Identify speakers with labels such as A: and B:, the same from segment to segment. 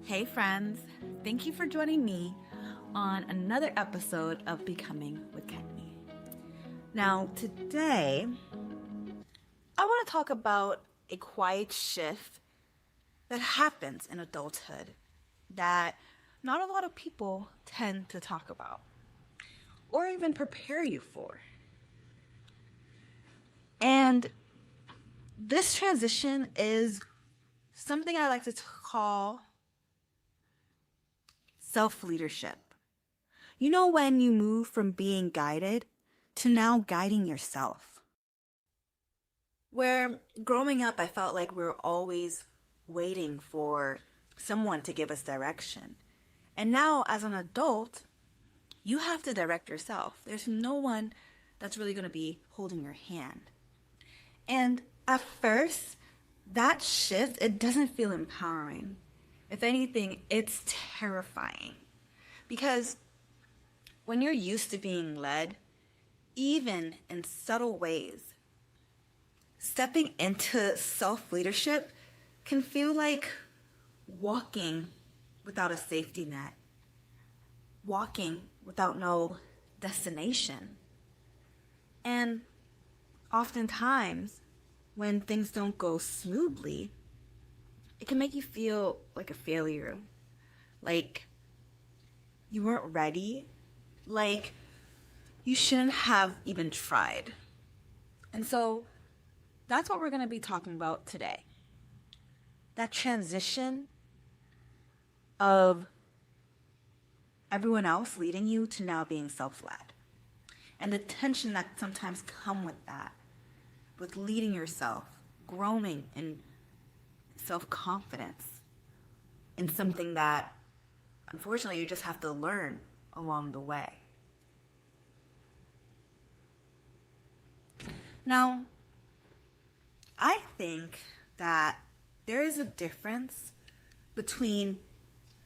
A: Hey, friends. Thank you for joining me on another episode of Becoming with Kenny. Now, today, I want to talk about a quiet shift that happens in adulthood that not a lot of people tend to talk about or even prepare you for. And this transition is something I like to call self-leadership. You know, when you move from being guided to now guiding yourself. Where growing up, I felt like we were always waiting for someone to give us direction. And now, as an adult, you have to direct yourself. There's no one that's really going to be holding your hand. And at first, that shift, it doesn't feel empowering. If anything, it's terrifying. Because when you're used to being led, even in subtle ways, stepping into self-leadership can feel like walking without a safety net, walking without no destination. And oftentimes, when things don't go smoothly, it can make you feel like a failure, like you weren't ready, like you shouldn't have even tried. And so that's what we're going to be talking about today. That transition of everyone else leading you to now being self-led. And the tension that sometimes come with that, with leading yourself, growing in self-confidence in something that, unfortunately, you just have to learn along the way. Now, I think that there is a difference between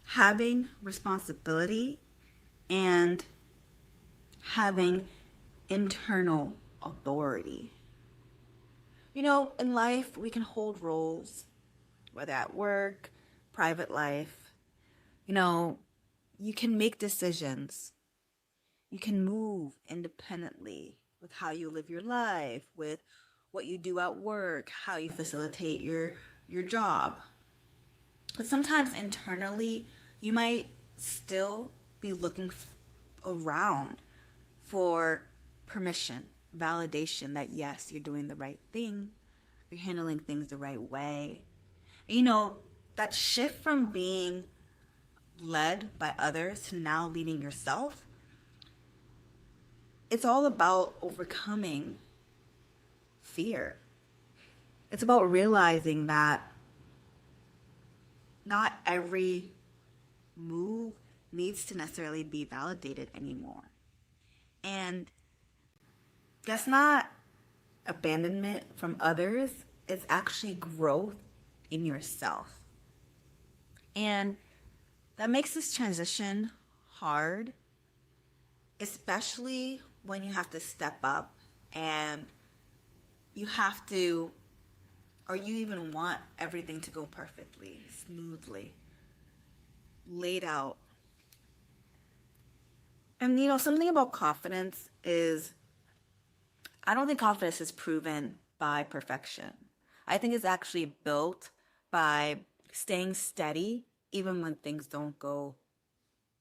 A: having responsibility and having internal authority. You know, in life, we can hold roles, whether at work, private life. You know, you can make decisions. You can move independently with how you live your life, with what you do at work, how you facilitate your job. But sometimes internally, you might still be looking around for permission, validation that yes, you're doing the right thing, you're handling things the right way. You know, that shift from being led by others to now leading yourself, it's all about overcoming fear. It's about realizing that not every move needs to necessarily be validated anymore. And that's not abandonment from others, it's actually growth in yourself. And that makes this transition hard, especially when you have to step up and you have to, or you even want everything to go perfectly, smoothly, laid out. And you know, something about confidence is, I don't think confidence is proven by perfection. I think it's actually built by staying steady even when things don't go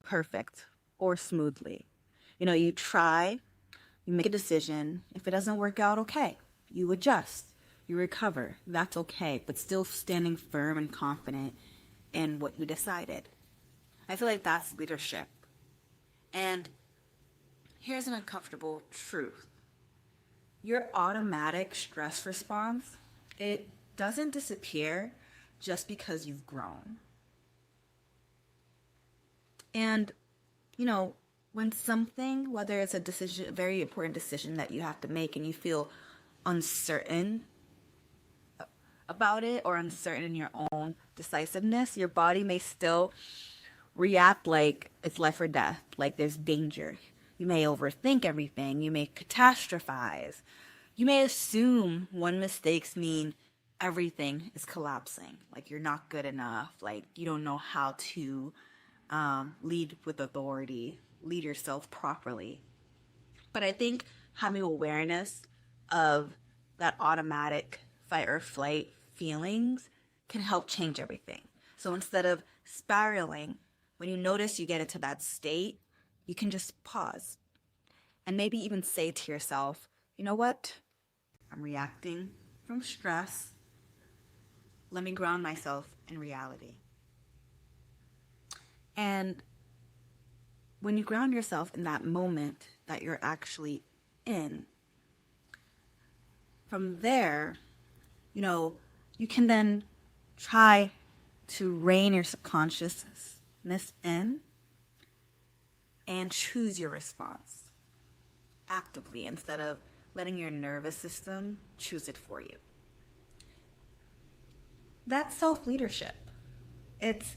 A: perfect or smoothly. You know, you try, you make a decision. If it doesn't work out, okay, you adjust, you recover. That's okay, but still standing firm and confident in what you decided. I feel like that's leadership. And here's an uncomfortable truth. Your automatic stress response, it doesn't disappear just because you've grown. And, you know, when something, whether it's a decision, a very important decision that you have to make and you feel uncertain about it or uncertain in your own decisiveness, your body may still react like it's life or death, like there's danger. You may overthink everything. You may catastrophize. You may assume one mistakes mean everything is collapsing. Like you're not good enough. Like you don't know how to lead with authority, lead yourself properly. But I think having awareness of that automatic fight or flight feelings can help change everything. So instead of spiraling, when you notice you get into that state, you can just pause and maybe even say to yourself, you know what? I'm reacting from stress. Let me ground myself in reality. And when you ground yourself in that moment that you're actually in, from there, you can then try to rein your subconsciousness in and choose your response actively instead of letting your nervous system choose it for you. That's self-leadership. It's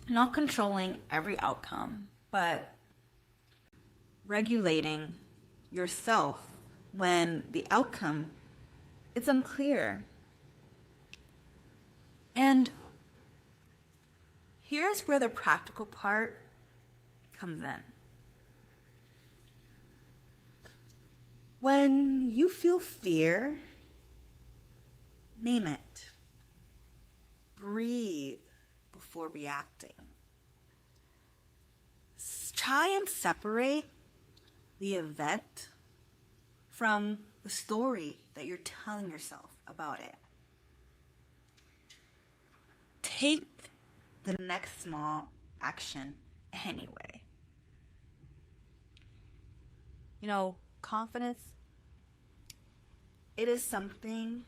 A: not controlling every outcome, but regulating yourself when the outcome is unclear. And here's where the practical part comes in. When you feel fear, name it. Breathe before reacting. Try and separate the event from the story that you're telling yourself about it. Take the next small action anyway. Confidence, it is something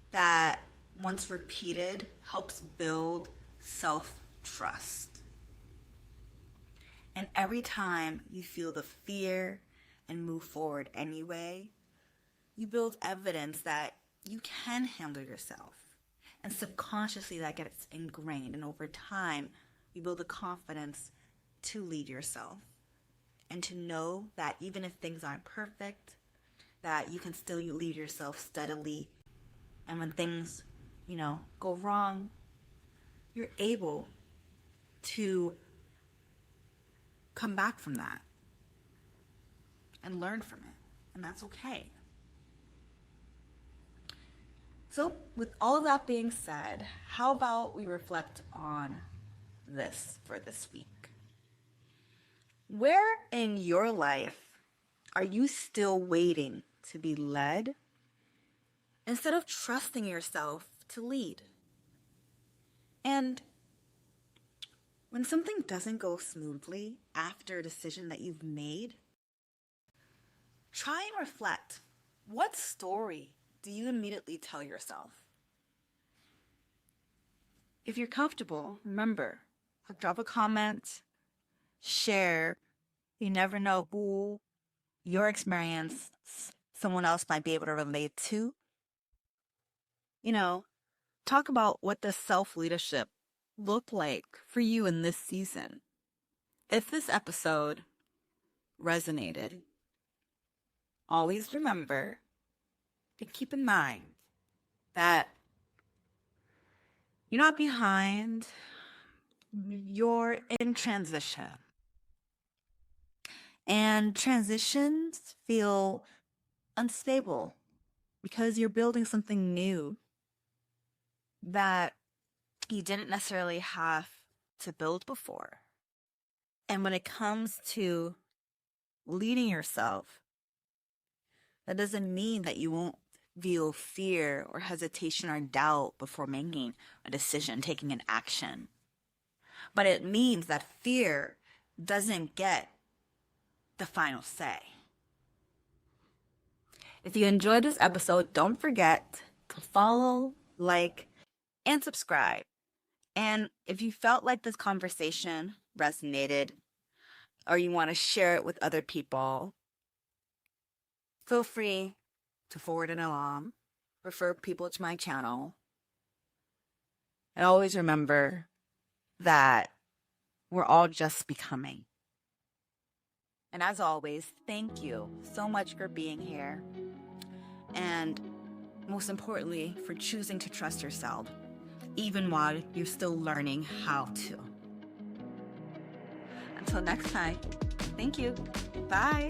A: that, once repeated, helps build self-trust. And every time you feel the fear and move forward anyway, you build evidence that you can handle yourself. And subconsciously that gets ingrained. And over time, you build the confidence to lead yourself. And to know that even if things aren't perfect, that you can still lead yourself steadily. And when things, go wrong, you're able to come back from that and learn from it. And that's okay. So with all of that being said, how about we reflect on this for this week? Where in your life are you still waiting to be led instead of trusting yourself to lead? And when something doesn't go smoothly after a decision that you've made, try and reflect. What story do you immediately tell yourself? If you're comfortable, remember, drop a comment, share. You never know who your experience someone else might be able to relate to. Talk about what does self-leadership look like for you in this season. If this episode resonated, always remember to keep in mind that you're not behind, you're in transition. And transitions feel unstable because you're building something new that you didn't necessarily have to build before. And when it comes to leading yourself, that doesn't mean that you won't feel fear or hesitation or doubt before making a decision, taking an action. But it means that fear doesn't get the final say. If you enjoyed this episode, don't forget to follow, like, and subscribe. And if you felt like this conversation resonated or you want to share it with other people, feel free to forward it along, refer people to my channel. And always remember that we're all just becoming. And as always, thank you so much for being here. And most importantly, for choosing to trust yourself, even while you're still learning how to. Until next time, thank you. Bye.